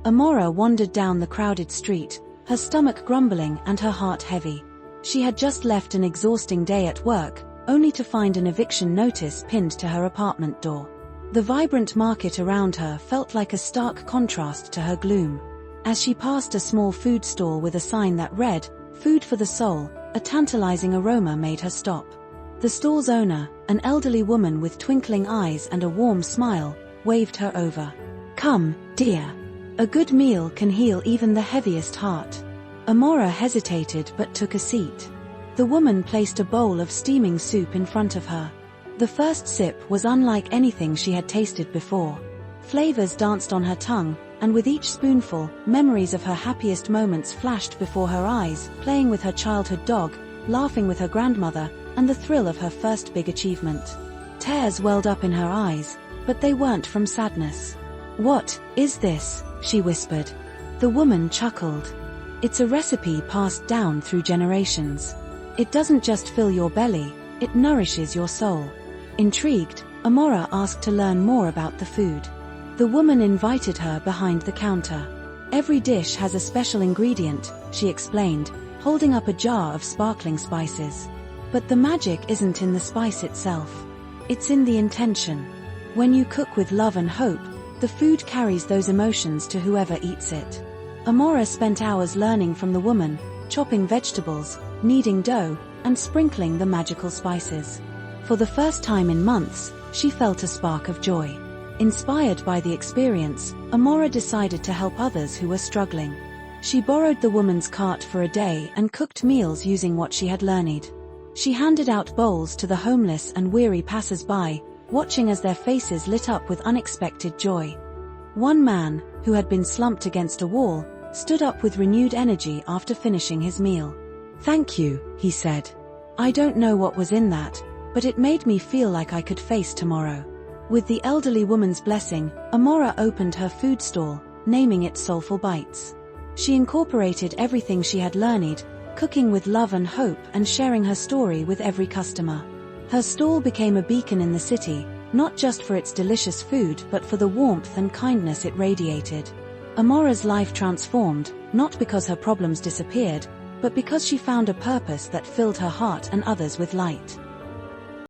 Amora wandered down the crowded street, her stomach grumbling and her heart heavy. She had just left an exhausting day at work, only to find an eviction notice pinned to her apartment door. The vibrant market around her felt like a stark contrast to her gloom. As she passed a small food stall with a sign that read, "Food for the Soul," a tantalizing aroma made her stop. The stall's owner, an elderly woman with twinkling eyes and a warm smile, waved her over. "Come, dear. A good meal can heal even the heaviest heart." Amora hesitated but took a seat. The woman placed a bowl of steaming soup in front of her. The first sip was unlike anything she had tasted before. Flavors danced on her tongue, and with each spoonful, memories of her happiest moments flashed before her eyes, playing with her childhood dog, laughing with her grandmother, and the thrill of her first big achievement. Tears welled up in her eyes, but they weren't from sadness. "What is this?" she whispered. The woman chuckled. "It's a recipe passed down through generations. It doesn't just fill your belly, it nourishes your soul." Intrigued, Amora asked to learn more about the food. The woman invited her behind the counter. "Every dish has a special ingredient," she explained, holding up a jar of sparkling spices. "But the magic isn't in the spice itself. It's in the intention. When you cook with love and hope, the food carries those emotions to whoever eats it." Amora spent hours learning from the woman, chopping vegetables, kneading dough, and sprinkling the magical spices. For the first time in months, she felt a spark of joy. Inspired by the experience, Amora decided to help others who were struggling. She borrowed the woman's cart for a day and cooked meals using what she had learned. She handed out bowls to the homeless and weary passers-by, watching as their faces lit up with unexpected joy. One man, who had been slumped against a wall, stood up with renewed energy after finishing his meal. "Thank you," he said. "I don't know what was in that, but it made me feel like I could face tomorrow." With the elderly woman's blessing, Amora opened her food stall, naming it Soulful Bites. She incorporated everything she had learned, cooking with love and hope and sharing her story with every customer. Her stall became a beacon in the city, not just for its delicious food but for the warmth and kindness it radiated. Amora's life transformed, not because her problems disappeared, but because she found a purpose that filled her heart and others with light.